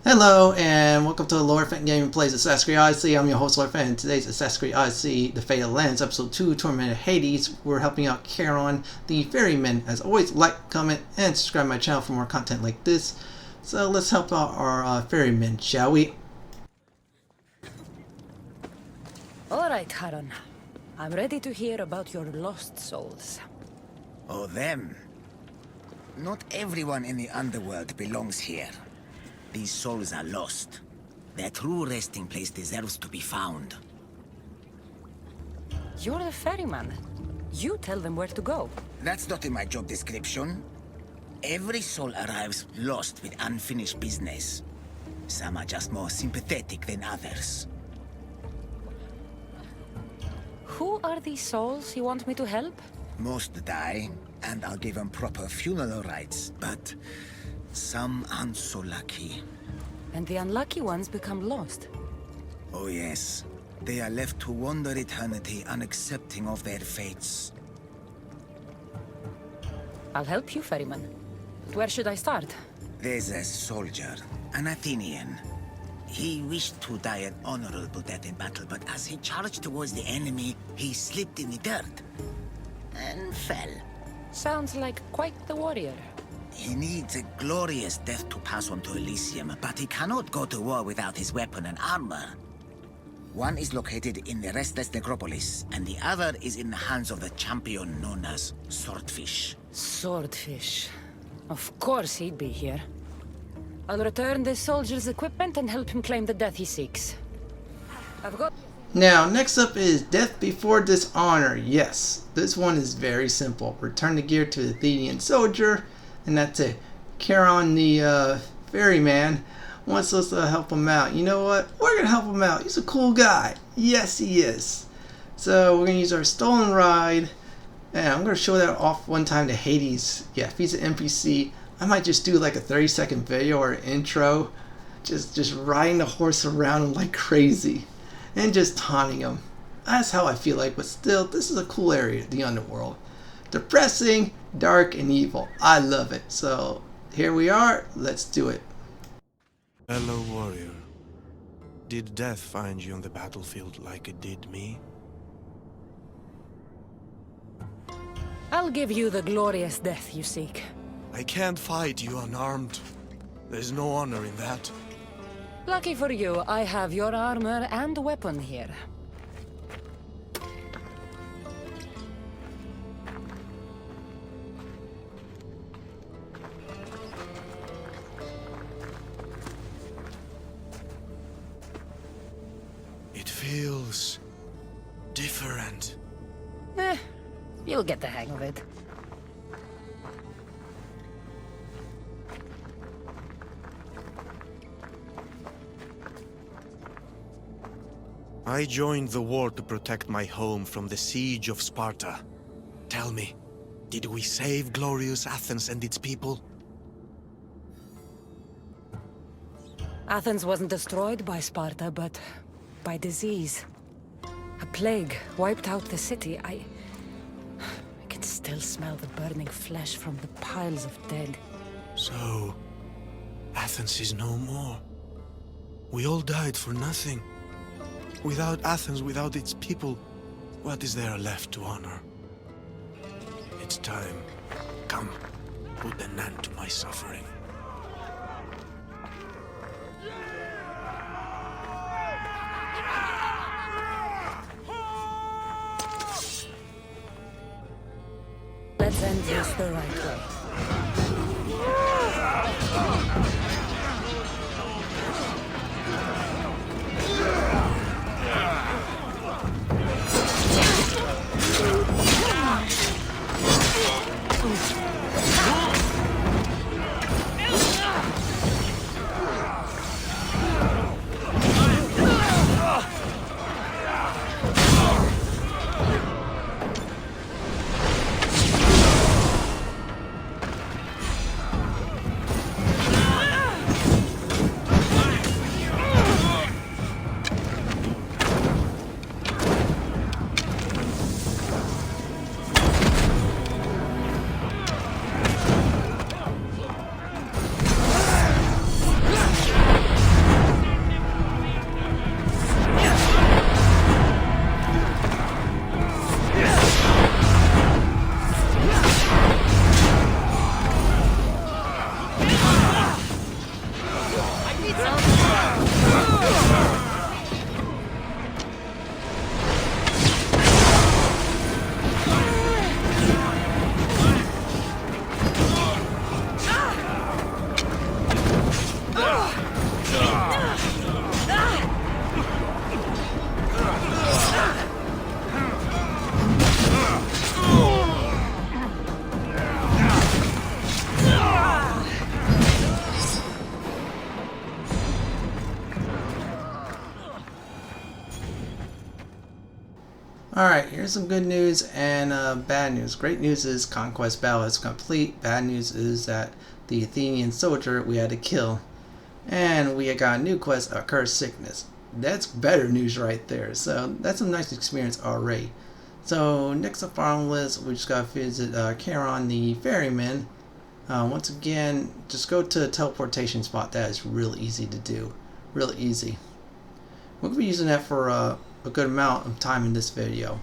Hello and welcome to the Lord Fenton Gaming Plays Assassin's Creed Odyssey. I'm your host Lord Fenton. Today's Assassin's Creed Odyssey, The Fate of Atlantis, Episode 2, Torment of Hades. We're helping out Charon, the ferryman. As always, like, comment, and subscribe to my channel for more content like this. So let's help out our ferryman, shall we? Alright, Charon. I'm ready to hear about your lost souls. Oh, them. Not everyone in the underworld belongs here. These souls are lost. Their true resting place deserves to be found. You're the ferryman. You tell them where to go. That's not in my job description. Every soul arrives lost with unfinished business. Some are just more sympathetic than others. Who are these souls you want me to help? Most die, and I'll give them proper funeral rites, but some aren't so lucky. And the unlucky ones become lost. Oh yes. They are left to wander eternity, unaccepting of their fates. I'll help you, ferryman. Where should I start? There's a soldier, an Athenian. He wished to die an honorable death in battle, but as he charged towards the enemy, he slipped in the dirt and fell. Sounds like quite the warrior. He needs a glorious death to pass on to Elysium, but he cannot go to war without his weapon and armor. One is located in the Restless Nekropolis, and the other is in the hands of the champion known as Swordfish. Swordfish. Of course he'd be here. I'll return this soldier's equipment and help him claim the death he seeks. I've got... Now, next up is Death Before Dishonor. Yes, this one is very simple. Return the gear to the Athenian soldier, and that's it. Charon, the ferryman, wants us to help him out. You know what? We're going to help him out. He's a cool guy. Yes, he is. So we're going to use our stolen ride. And I'm going to show that off one time to Hades. Yeah, if he's an NPC, I might just do like a 30-second video or intro. Just riding the horse around him like crazy. And just taunting him. That's how I feel like, but still, this is a cool area, the underworld. Depressing, dark, and evil. I love it. So, here we are. Let's do it. Hello, warrior. Did death find you on the battlefield like it did me? I'll give you the glorious death you seek. I can't fight you unarmed. There's no honor in that. Lucky for you, I have your armor and weapon here. It feels different. You'll get the hang of it. I joined the war to protect my home from the siege of Sparta. Tell me, did we save glorious Athens and its people? Athens wasn't destroyed by Sparta, but by disease. A plague wiped out the city. I can still smell the burning flesh from the piles of dead. So, Athens is no more. We all died for nothing. Without Athens, without its people, what is there left to honor? It's time. Come, put an end to my suffering. Let's end this the right way. Alright, here's some good news and bad news. Great news is Conquest Battle is complete. Bad news is that the Athenian soldier we had to kill. And we got a new quest, Accursed Sickness. That's better news right there. So that's a nice experience already. So next up on the list, we just got to visit Charon the Ferryman. Once again, just go to a teleportation spot. That is really easy to do. Really easy. We're going to be using that for a good amount of time in this video.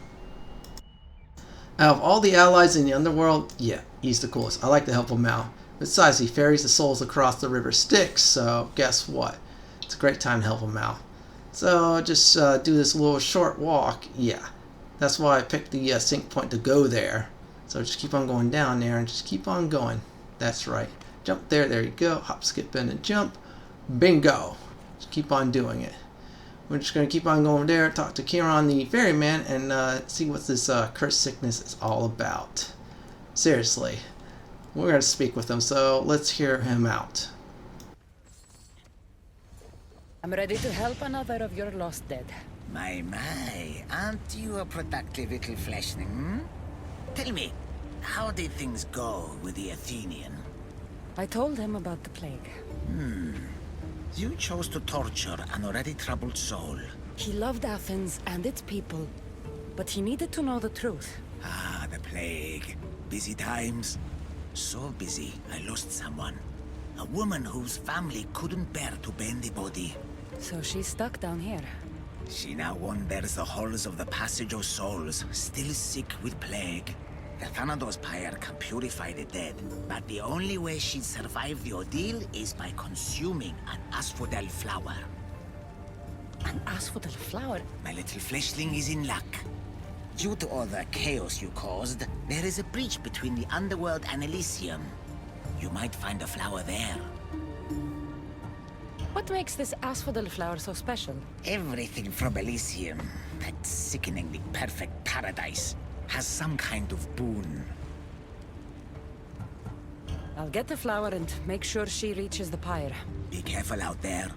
Out of all the allies in the underworld, yeah, he's the coolest. I like to help him out. Besides, he ferries the souls across the river Styx, so guess what? It's a great time to help him out. So just do this little short walk. Yeah, that's why I picked the sync point to go there. So just keep on going down there and just keep on going. That's right. Jump there, there you go. Hop, skip, bend, and jump. Bingo. Just keep on doing it. We're just going to keep on going there, talk to Charon the Ferryman, and see what this cursed sickness is all about. Seriously. We're going to speak with him, so let's hear him out. I'm ready to help another of your lost dead. My, aren't you a productive little fleshling, hmm? Tell me, how did things go with the Athenian? I told him about the plague. You chose to torture an already troubled soul. He loved Athens and its people, but he needed to know the truth. Ah, the plague. Busy times. So busy, I lost someone. A woman whose family couldn't bear to burn the body. So she's stuck down here. She now wanders the halls of the Passage of Souls, still sick with plague. The Thanatos pyre can purify the dead, but the only way she'd survive the ordeal is by consuming an asphodel flower. An asphodel flower? My little fleshling is in luck. Due to all the chaos you caused, there is a breach between the underworld and Elysium. You might find a flower there. What makes this asphodel flower so special? Everything from Elysium, that sickeningly perfect paradise, has some kind of boon. I'll get the flower and make sure she reaches the pyre. Be careful out there.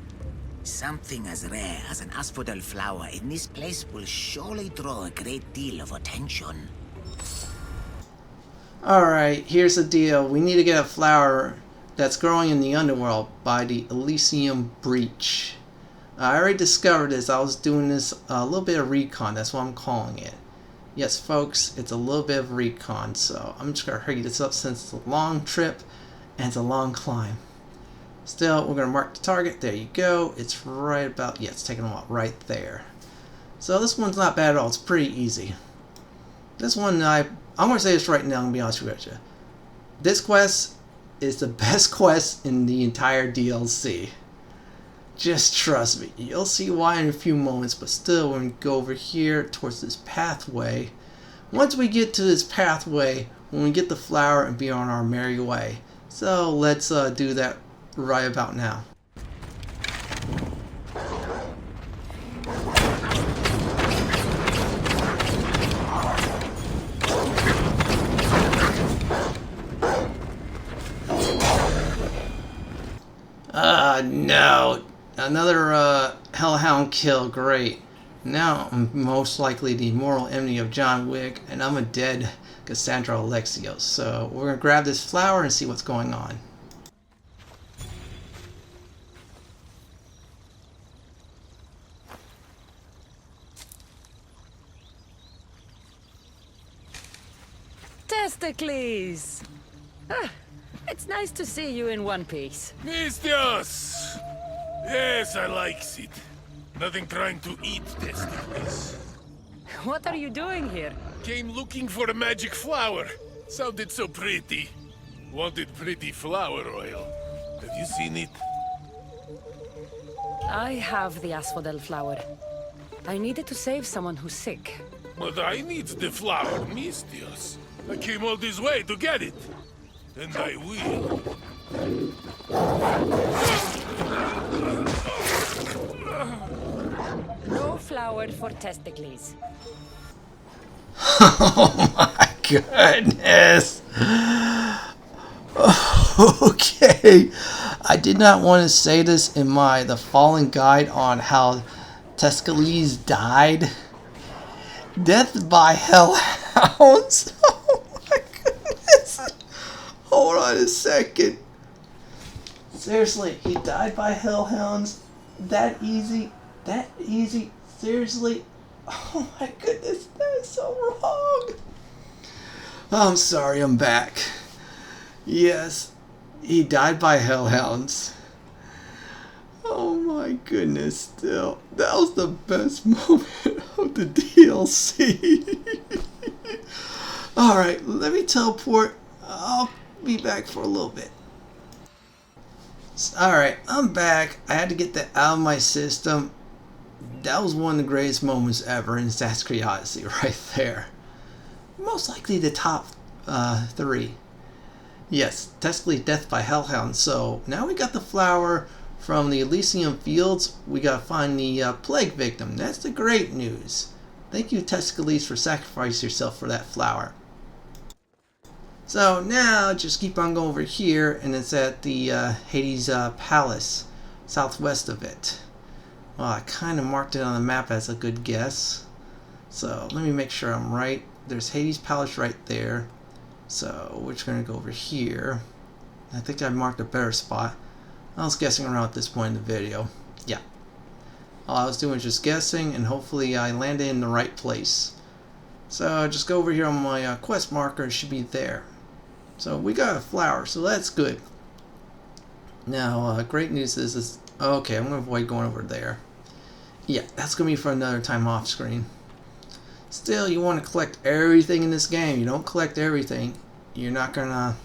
Something as rare as an asphodel flower in this place will surely draw a great deal of attention. Alright, here's the deal. We need to get a flower that's growing in the underworld by the Elysium Breach. I already discovered this. I was doing this a little bit of recon. That's what I'm calling it. Yes, folks, it's a little bit of recon. So I'm just going to hurry this up since it's a long trip and it's a long climb. Still, we're going to mark the target. There you go. It's right about, yeah, it's taking a while right there. So this one's not bad at all. It's pretty easy. This one, I'm going to say this right now, I'm going to be honest with you. This quest is the best quest in the entire DLC. Just trust me. You'll see why in a few moments, but still, we're going to go over here towards this pathway. Once we get to this pathway, when we get the flower and be on our merry way. So let's do that right about now. No. Another hellhound kill. Great. Now I'm most likely the mortal enemy of John Wick, and I'm a dead Cassandra Alexios. So we're going to grab this flower and see what's going on. Testicles! Ah, it's nice to see you in one piece. Mistios! Yes, I likes it. Nothing trying to eat testicles. What are you doing here? Came looking for a magic flower. Sounded so pretty. Wanted pretty flower oil. Have you seen it? I have the asphodel flower. I needed to save someone who's sick. But I need the flower, Mistios. I came all this way to get it. And I will. No flower for testicles. Oh my goodness. Okay. I did not want to say this in the Fallen Guide on how Testicles died. Death by hellhounds? Oh my goodness. Hold on a second. Seriously, he died by hellhounds? That easy? That easy? Seriously? Oh my goodness, that is so wrong. I'm sorry, I'm back. Yes, he died by hellhounds. Oh my goodness, still. That was the best moment of the DLC. Alright, let me teleport. I'll be back for a little bit. Alright, I'm back. I had to get that out of my system. That was one of the greatest moments ever in Assassin's Creed Odyssey right there. Most likely the top 3. Yes, technically death by hellhound. So now we got the flower from the Elysium fields. We gotta find the plague victim. That's the great news. Thank you, Tuscalese, for sacrificing yourself for that flower. So now just keep on going over here, and it's at the Hades Palace, southwest of it. Well, I kind of marked it on the map as a good guess. So let me make sure I'm right. There's Hades Palace right there. So we're just going to go over here. I think I marked a better spot. I was guessing around at this point in the video. Yeah. All I was doing was just guessing, and hopefully I landed in the right place. So just go over here on my quest marker. It should be there. So we got a flower, so that's good. Now, great news is okay, I'm going to avoid going over there. Yeah, that's going to be for another time off screen. Still, you want to collect everything in this game. You don't collect everything, you're not going to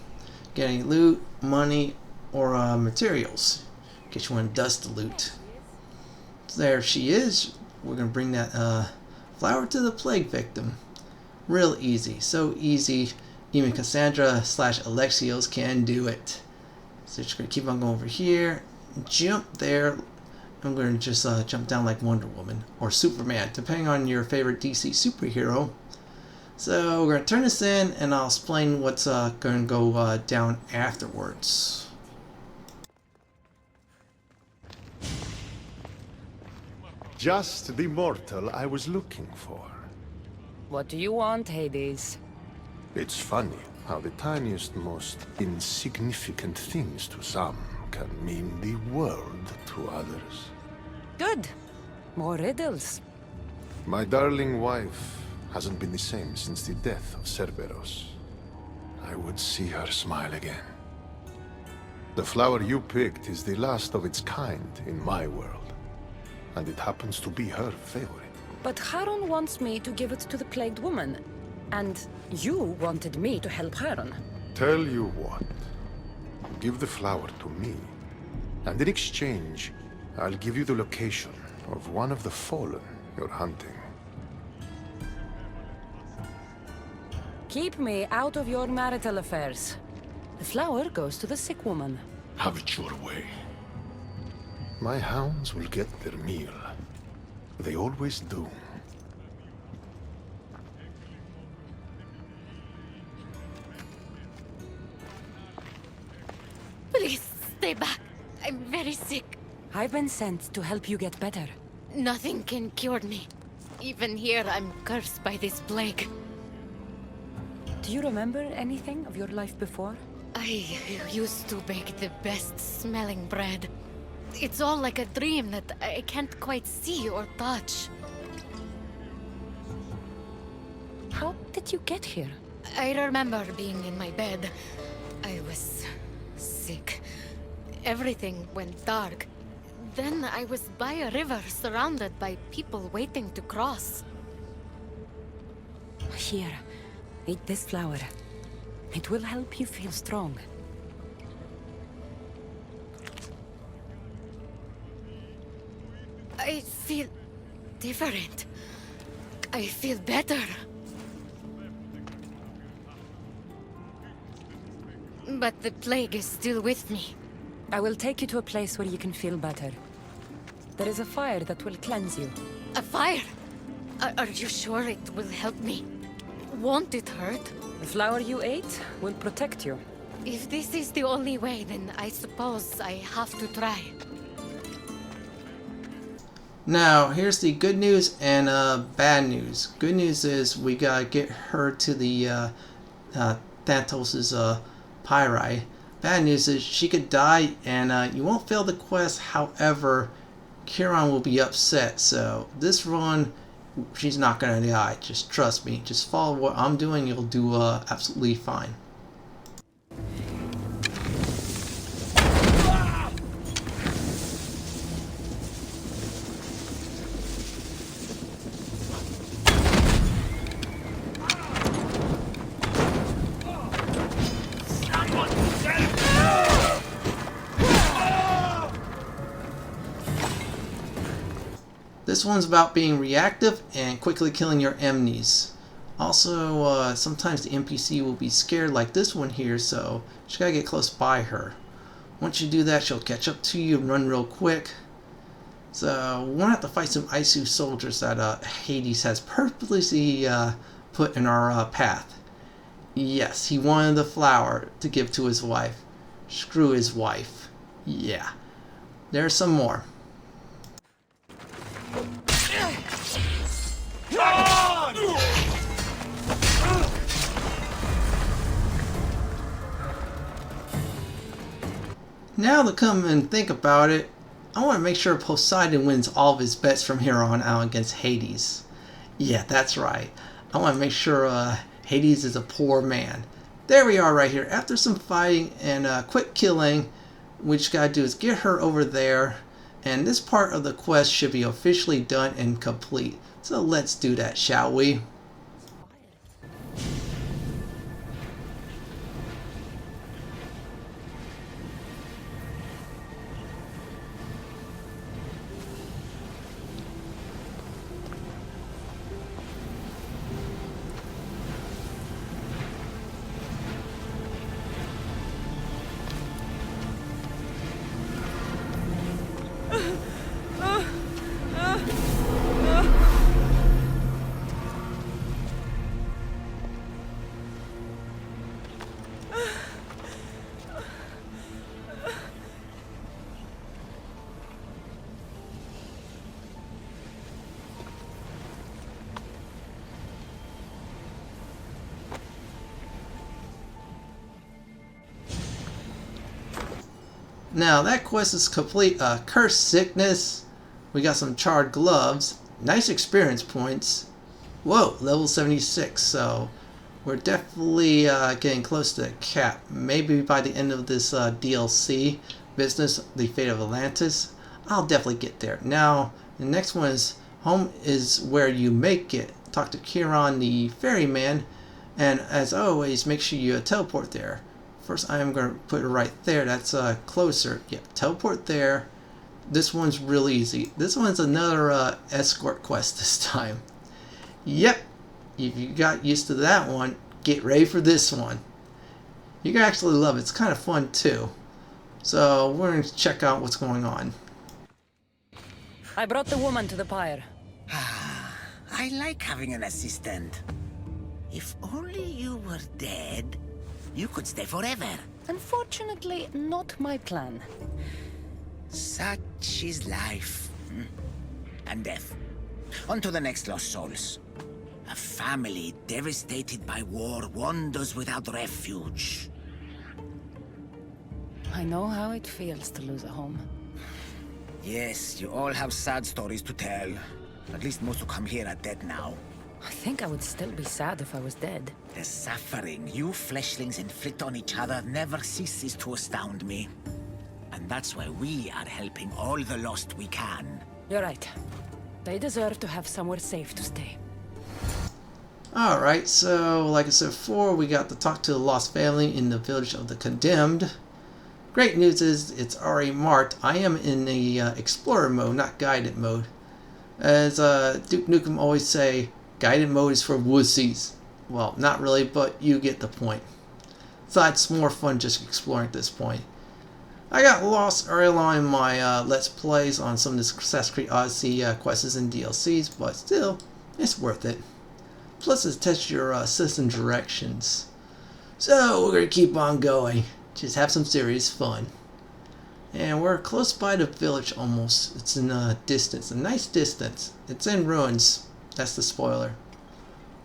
get any loot, money, or materials. In case you want to dust the loot. So there she is. We're going to bring that flower to the plague victim. Real easy. So easy, even Cassandra / Alexios can do it. So just going to keep on going over here. Jump there. I'm going to just jump down like Wonder Woman or Superman, depending on your favorite DC superhero. So we're going to turn this in, and I'll explain what's going to go down afterwards. Just the mortal I was looking for. What do you want, Hades? It's funny how the tiniest, most insignificant things to some can mean the world to others. Good. More riddles. My darling wife hasn't been the same since the death of Cerberus. I would see her smile again. The flower you picked is the last of its kind in my world, and it happens to be her favorite. But Charon wants me to give it to the plagued woman. And you wanted me to help Charon. Tell you what. Give the flower to me, and in exchange, I'll give you the location of one of the fallen you're hunting. Keep me out of your marital affairs. The flower goes to the sick woman. Have it your way. My hounds will get their meal. They always do. Please, stay back. I'm very sick. I've been sent to help you get better. Nothing can cure me. Even here, I'm cursed by this plague. Do you remember anything of your life before? I used to bake the best smelling bread. It's all like a dream that I can't quite see or touch. How did you get here? I remember being in my bed. I was sick. Everything went dark. Then I was by a river surrounded by people waiting to cross. Here, eat this flower. It will help you feel strong. I feel different. I feel better. But the plague is still with me. I will take you to a place where you can feel better. There is a fire that will cleanse you. A fire? Are you sure it will help me? Won't it hurt? The flower you ate will protect you. If this is the only way, then I suppose I have to try. Now, here's the good news and bad news. Good news is we gotta get her to the Thanatos' Pyri. Bad news is she could die and you won't fail the quest. However, Charon will be upset. So this run, she's not gonna die. Just trust me. Just follow what I'm doing. You'll do absolutely fine. This one's about being reactive and quickly killing your enemies. Also, sometimes the NPC will be scared like this one here, so you just gotta get close by her. Once you do that, she'll catch up to you and run real quick. So, we won't have to fight some Isu soldiers that Hades has purposely put in our path. Yes, he wanted the flower to give to his wife. Screw his wife. Yeah. There's some more. Now to come and think about it, I want to make sure Poseidon wins all of his bets from here on out against Hades. Yeah, that's right. I want to make sure Hades is a poor man. There we are right here. After some fighting and quick killing, what you gotta do is get her over there. And this part of the quest should be officially done and complete. So let's do that, shall we? Now that quest is complete. Cursed Sickness. We got some charred gloves. Nice experience points. Whoa, level 76. So we're definitely getting close to the cap. Maybe by the end of this DLC business, the fate of Atlantis, I'll definitely get there. Now the next one is home is where you make it. Talk to Charon, the ferryman, and as always, make sure you teleport there. First, I am going to put it right there. That's closer. Yep, teleport there. This one's really easy. This one's another escort quest this time. Yep, if you got used to that one, get ready for this one. You can actually love it. It's kind of fun too. So we're going to check out what's going on. I brought the woman to the pyre. I like having an assistant. If only you were dead, you could stay forever. Unfortunately, not my plan. Such is life. And death. On to the next lost souls. A family devastated by war wanders without refuge. I know how it feels to lose a home. Yes, you all have sad stories to tell. At least most who come here are dead now. I think I would still be sad if I was dead. The suffering you fleshlings inflict on each other never ceases to astound me. And that's why we are helping all the lost we can. You're right. They deserve to have somewhere safe to stay. Alright, so like I said before, we got to talk to the lost family in the village of the condemned. Great news is it's already marked. I am in the explorer mode, not guided mode. As Duke Nukem always say, guided mode is for wussies. Well, not really, but you get the point. So it's more fun just exploring at this point. I got lost early on in my Let's Plays on some of the Assassin's Creed Odyssey quests and DLCs, but still, it's worth it. Plus it tests your system directions. So we're going to keep on going. Just have some serious fun. And we're close by the village almost. It's in a distance, a nice distance. It's in ruins. That's the spoiler.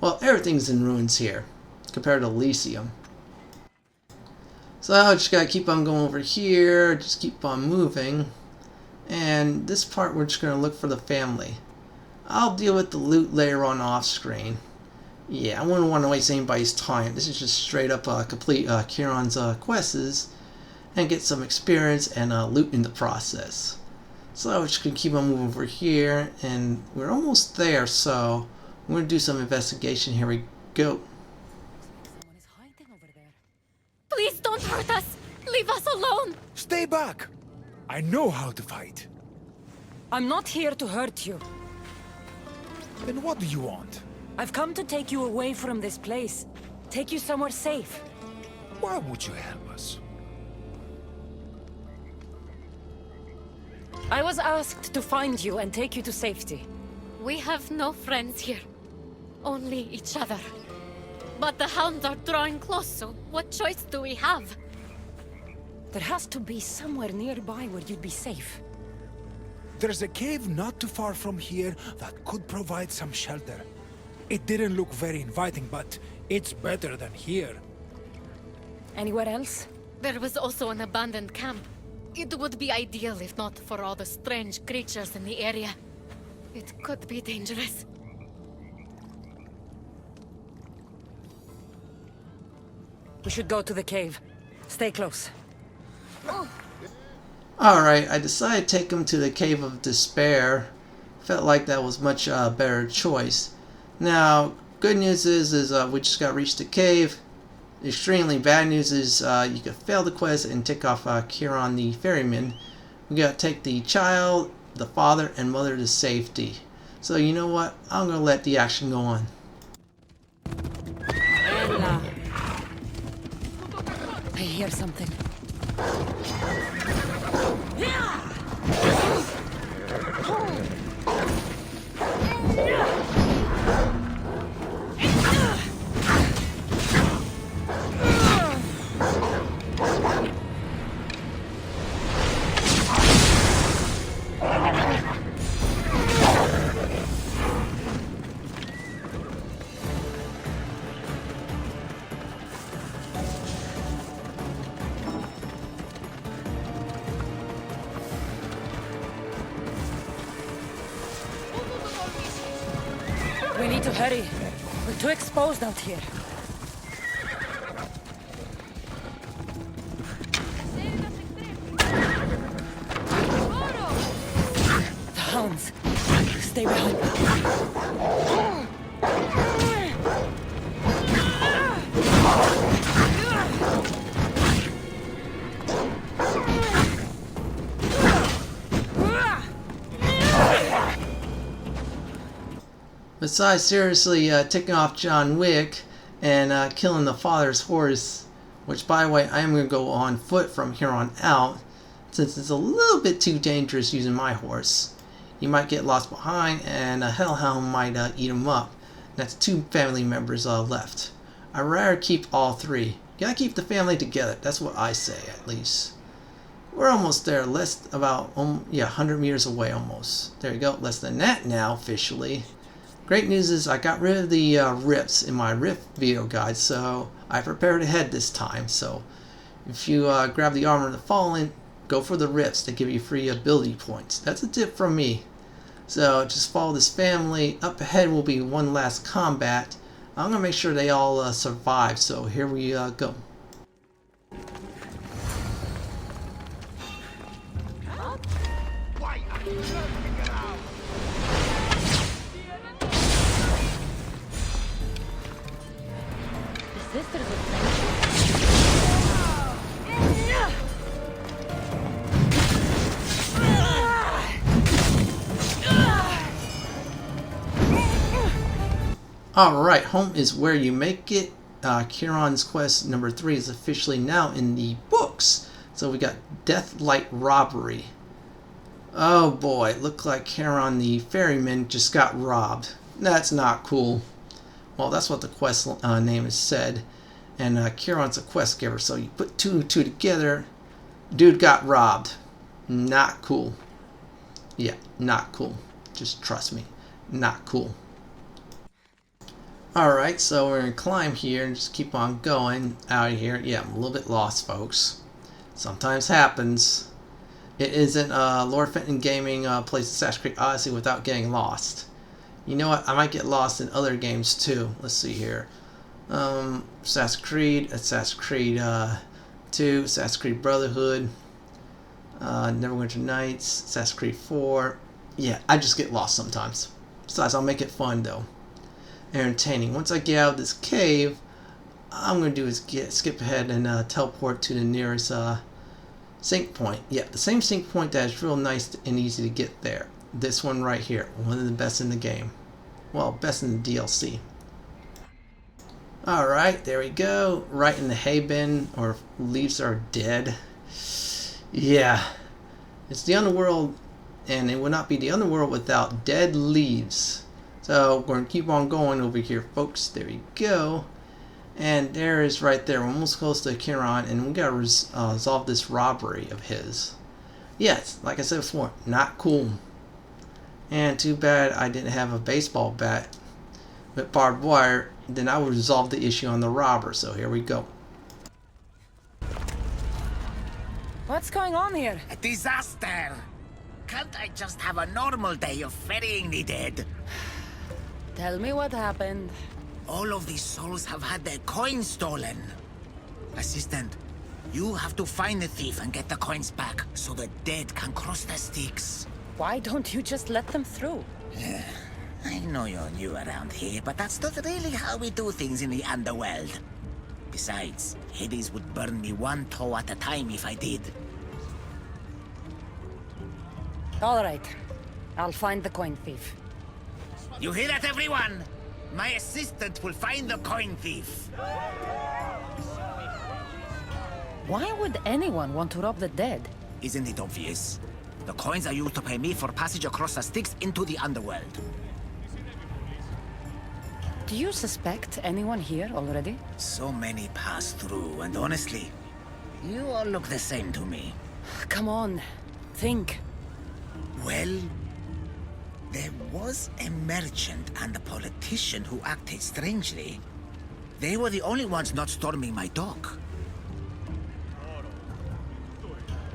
Well, everything's in ruins here compared to Elysium. So I just gotta keep on going over here, just keep on moving. And this part we're just gonna look for the family. I'll deal with the loot later on off screen. Yeah, I wouldn't want to waste anybody's time. This is just straight up complete Charon's quests and get some experience and loot in the process. So I'm just gonna keep on moving over here, and we're almost there. So we're gonna do some investigation. Here we go. Someone is hiding over there. Please don't hurt us! Leave us alone! Stay back! I know how to fight. I'm not here to hurt you. Then what do you want? I've come to take you away from this place. Take you somewhere safe. Why would you help us? I was asked to find you and take you to safety. We have no friends here. Only each other. But the hounds are drawing close, so what choice do we have? There has to be somewhere nearby where you'd be safe. There's a cave not too far from here that could provide some shelter. It didn't look very inviting, but it's better than here. Anywhere else? There was also an abandoned camp. It would be ideal if not for all the strange creatures in the area. It could be dangerous. We should go to the cave. Stay close. Alright, I decided to take him to the Cave of Despair. Felt like that was much better choice. Now, good news is we just got to reach the cave. Extremely bad news is you could fail the quest and take off Charon the ferryman. We got to take the child, the father, and mother to safety. So you know what? I'm going to let the action go on. Ella. I hear something. We need to hurry. We're too exposed out here. The hounds. Stay behind. Besides seriously taking off John Wick and killing the father's horse, which by the way I am going to go on foot from here on out, since it's a little bit too dangerous using my horse. You might get lost behind and a hellhound might eat him up. That's 2 family members left. I'd rather keep all 3. You gotta keep the family together, that's what I say at least. We're almost there, about 100 meters away almost. There you go, less than that now officially. Great news is I got rid of the rifts in my rift video guide, so I prepared ahead this time. So if you grab the Armor of the Fallen, go for the rifts. They give you free ability points. That's a tip from me. So just follow this family. Up ahead will be one last combat. I'm going to make sure they all survive, so here we go. Sisters of friendship? Alright, home is where you make it. Charon's quest number 3 is officially now in the books. So we got Deathlight Robbery. Oh boy, look like Charon the ferryman just got robbed. That's not cool. Well, that's what the quest name is said. And Charon's a quest giver, so you put 2 and 2 together. Dude got robbed. Not cool. Yeah, not cool. Just trust me. Not cool. Alright, so we're going to climb here and just keep on going out of here. Yeah, I'm a little bit lost, folks. Sometimes happens. It isn't Lord Fenton Gaming plays Assassin's Creed Odyssey without getting lost. You know what? I might get lost in other games too. Let's see here. Assassin's Creed 2, Assassin's Creed Brotherhood, Neverwinter Nights, Assassin's Creed 4. Yeah, I just get lost sometimes. Besides, I'll make it fun though. Entertaining. Once I get out of this cave, I'm going to do is skip ahead and teleport to the nearest sync point. Yeah, the same sync point that is real nice and easy to get there. This one right here. One of the best in the game. Well, best in the DLC. Alright, there we go. Right in the hay bin, or leaves are dead. Yeah. It's the underworld, and it would not be the underworld without dead leaves. So we're going to keep on going over here, folks. There we go. And there is right there. We're almost close to Charon, and we got to resolve this robbery of his. Yes, like I said before, not cool. And too bad I didn't have a baseball bat with barbed wire. Then I would resolve the issue on the robber. So here we go. What's going on here? A disaster! Can't I just have a normal day of ferrying the dead? Tell me what happened. All of these souls have had their coins stolen. Assistant, you have to find the thief and get the coins back so the dead can cross the Styx. Why don't you just let them through? I know you're new around here, but that's not really how we do things in the underworld. Besides, Hades would burn me one toe at a time if I did. All right. I'll find the coin thief. You hear that, everyone? My assistant will find the coin thief. Why would anyone want to rob the dead? Isn't it obvious? The coins are used to pay me for passage across the Styx into the underworld. Do you suspect anyone here already? So many pass through, and honestly, you all look the same to me. Come on. Think. Well, there was a merchant and a politician who acted strangely. They were the only ones not storming my dock.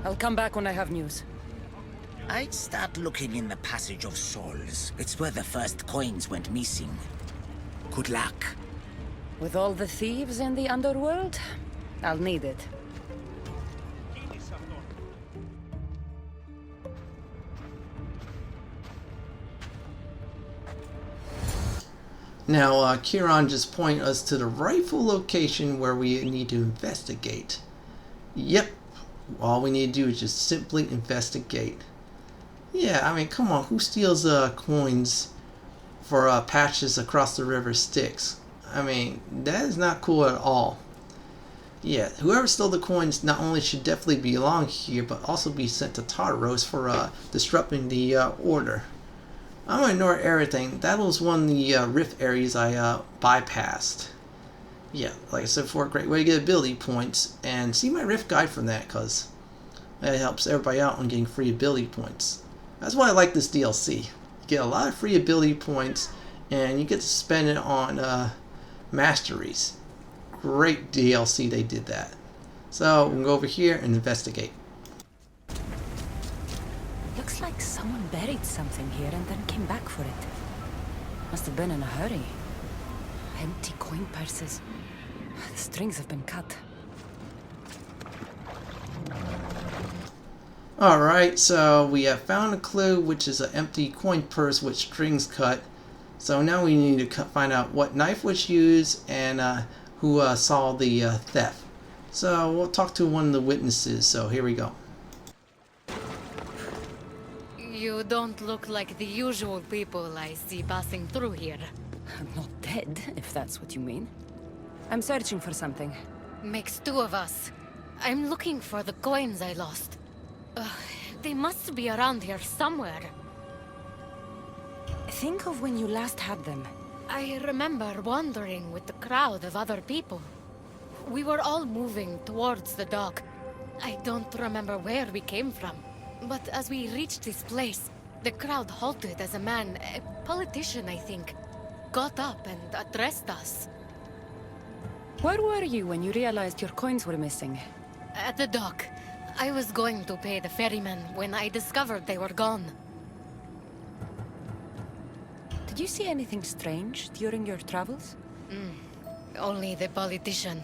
I'll come back when I have news. I'd start looking in the Passage of Souls. It's where the first coins went missing. Good luck. With all the thieves in the underworld, I'll need it. Now, Charon just pointed us to the rightful location where we need to investigate. Yep, all we need to do is just simply investigate. Yeah, I mean, come on, who steals coins for patches across the river Styx? I mean, that is not cool at all. Yeah, whoever stole the coins not only should definitely belong here, but also be sent to Tartarus for disrupting the order. I'm going to ignore everything. That was one of the rift areas I bypassed. Yeah, like I said before, great way to get ability points. And see my rift guide from that, because it helps everybody out on getting free ability points. That's why I like this DLC. You get a lot of free ability points, and you get to spend it on masteries. Great DLC they did that. So we'll go over here and investigate. Looks like someone buried something here and then came back for it. Must have been in a hurry. Empty coin purses. The strings have been cut. Alright, so we have found a clue, which is an empty coin purse with strings cut. So now we need to find out what knife was used and who saw the theft. So we'll talk to one of the witnesses, so here we go. You don't look like the usual people I see passing through here. I'm not dead, if that's what you mean. I'm searching for something. Makes two of us. I'm looking for the coins I lost. They must be around here somewhere. Think of when you last had them. I remember wandering with the crowd of other people. We were all moving towards the dock. I don't remember where we came from. But as we reached this place, the crowd halted as a man, a politician I think, got up and addressed us. Where were you when you realized your coins were missing? At the dock. I was going to pay the ferryman when I discovered they were gone. Did you see anything strange during your travels? Only the politician.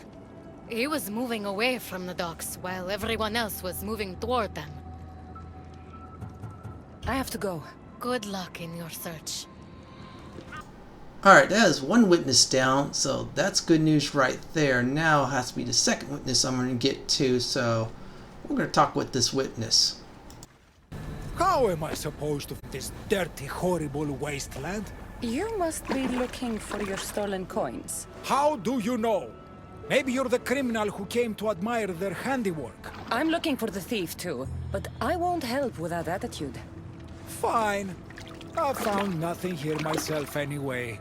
He was moving away from the docks while everyone else was moving toward them. I have to go. Good luck in your search. Alright, that is one witness down, so that's good news right there. Now it has to be the second witness I'm going to get to, so we're going to talk with this witness. How am I supposed to find this dirty, horrible wasteland? You must be looking for your stolen coins. How do you know? Maybe you're the criminal who came to admire their handiwork. I'm looking for the thief too, but I won't help with that attitude. Fine. I found nothing here myself anyway.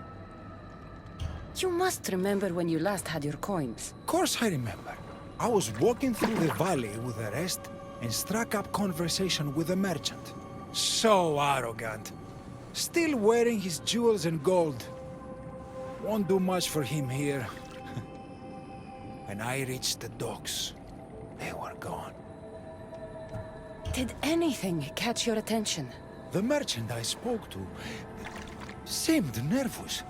You must remember when you last had your coins. Of course I remember. I was walking through the valley with the rest and struck up conversation with a merchant. So arrogant. Still wearing his jewels and gold. Won't do much for him here. When I reached the docks, they were gone. Did anything catch your attention? The merchant I spoke to seemed nervous.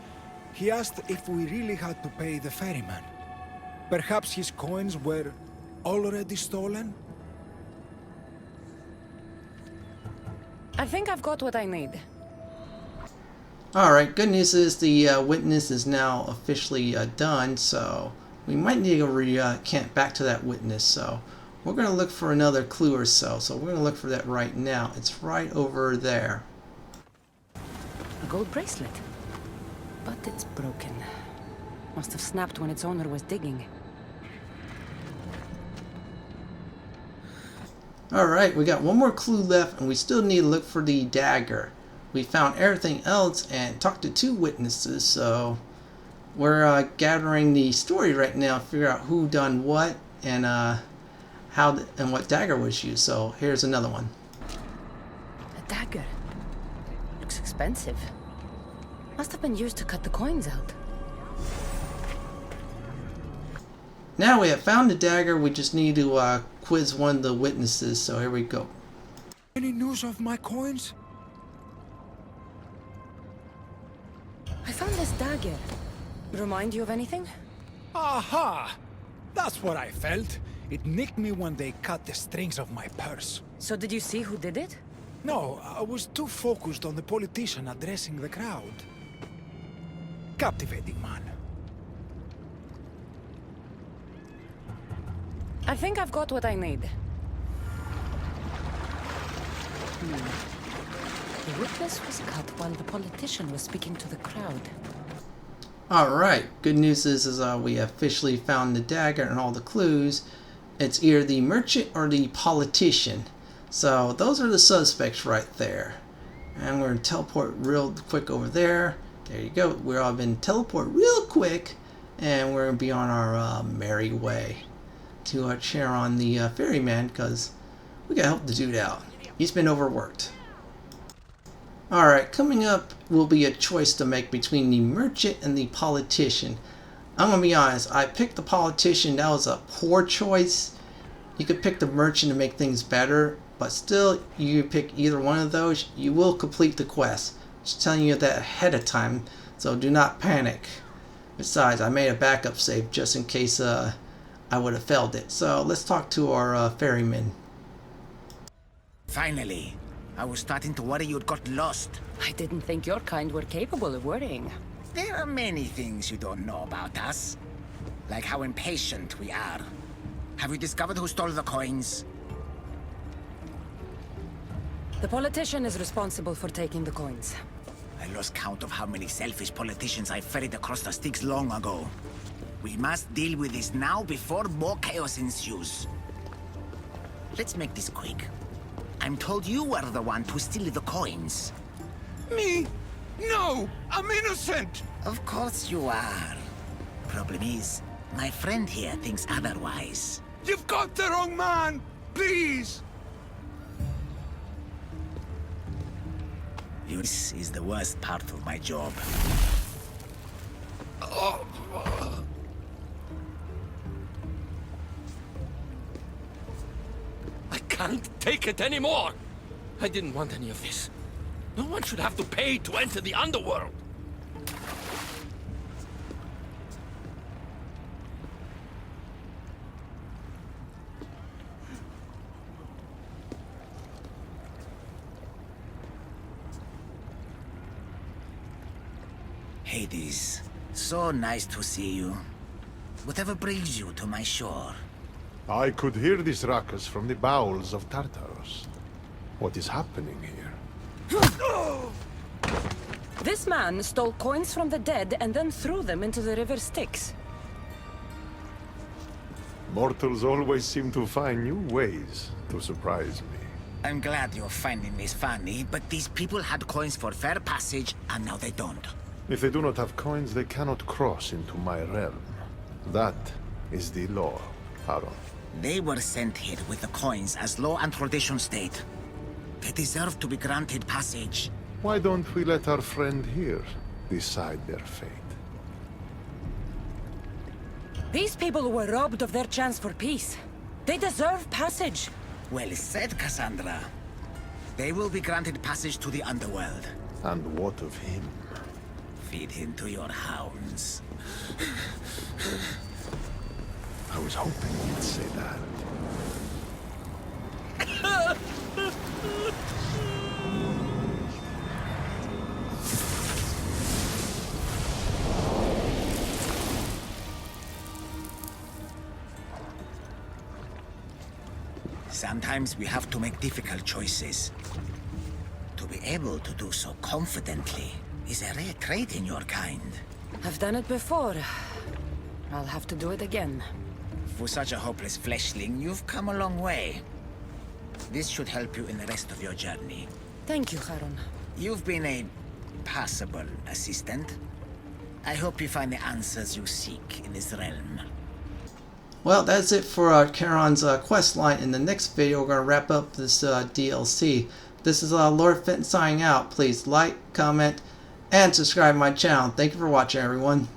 He asked if we really had to pay the ferryman. Perhaps his coins were already stolen? I think I've got what I need. Alright, good news is the witness is now officially done, so we might need to recant back to that witness, so we're going to look for another clue or so. So we're going to look for that right now. It's right over there. A gold bracelet. But it's broken. Must have snapped when its owner was digging. Alright, we got one more clue left, and we still need to look for the dagger. We found everything else and talked to two witnesses, so we're gathering the story right now, figure out who done what and how and what dagger was used. So here's another one. A dagger. Looks expensive. Must have been used to cut the coins out. Now we have found the dagger, we just need to quiz one of the witnesses, so here we go. Any news of my coins? I found this dagger. Remind you of anything? Aha! That's what I felt. It nicked me when they cut the strings of my purse. So did you see who did it? No, I was too focused on the politician addressing the crowd. Captivating man. I think I've got what I need. The witness was cut while the politician was speaking to the crowd. Alright, good news is we officially found the dagger and all the clues. It's either the merchant or the politician. So those are the suspects right there. And we're going to teleport real quick over there. There you go. We're all been teleport real quick. And we're going to be on our merry way to Charon the ferryman, because we got to help the dude out. He's been overworked. Alright, coming up will be a choice to make between the merchant and the politician. I'm going to be honest, I picked the politician. That was a poor choice. You could pick the merchant to make things better, but still, you pick either one of those, you will complete the quest. Just telling you that ahead of time, so do not panic. Besides, I made a backup save just in case I would have failed it. So let's talk to our ferryman. Finally. I was starting to worry you'd got lost. I didn't think your kind were capable of worrying. There are many things you don't know about us. Like how impatient we are. Have you discovered who stole the coins? The politician is responsible for taking the coins. I lost count of how many selfish politicians I ferried across the Styx long ago. We must deal with this now before more chaos ensues. Let's make this quick. I'm told you were the one to steal the coins. Me? No! I'm innocent! Of course you are. Problem is, my friend here thinks otherwise. You've got the wrong man! Please! This is the worst part of my job. I can't take it anymore! I didn't want any of this. No one should have to pay to enter the underworld! Hades, so nice to see you. Whatever brings you to my shore? I could hear this ruckus from the bowels of Tartarus. What is happening here? This man stole coins from the dead and then threw them into the river Styx. Mortals always seem to find new ways to surprise me. I'm glad you're finding this funny, but these people had coins for fair passage, and now they don't. If they do not have coins, they cannot cross into my realm. That is the law, Charon. They were sent here with the coins as law and tradition state. They deserve to be granted passage. Why don't we let our friend here decide their fate? These people were robbed of their chance for peace. They deserve passage. Well said, Cassandra. They will be granted passage to the underworld. And what of him? Feed him to your hounds. I was hoping you'd say that. Sometimes we have to make difficult choices. To be able to do so confidently is a rare trait in your kind. I've done it before. I'll have to do it again. For such a hopeless fleshling, you've come a long way. This should help you in the rest of your journey. Thank you, Charon. You've been a passable assistant. I hope you find the answers you seek in this realm. Well, that's it for Charon's quest line. In the next video, we're going to wrap up this DLC. This is Lord Fenton signing out. Please like, comment, and subscribe to my channel. Thank you for watching, everyone.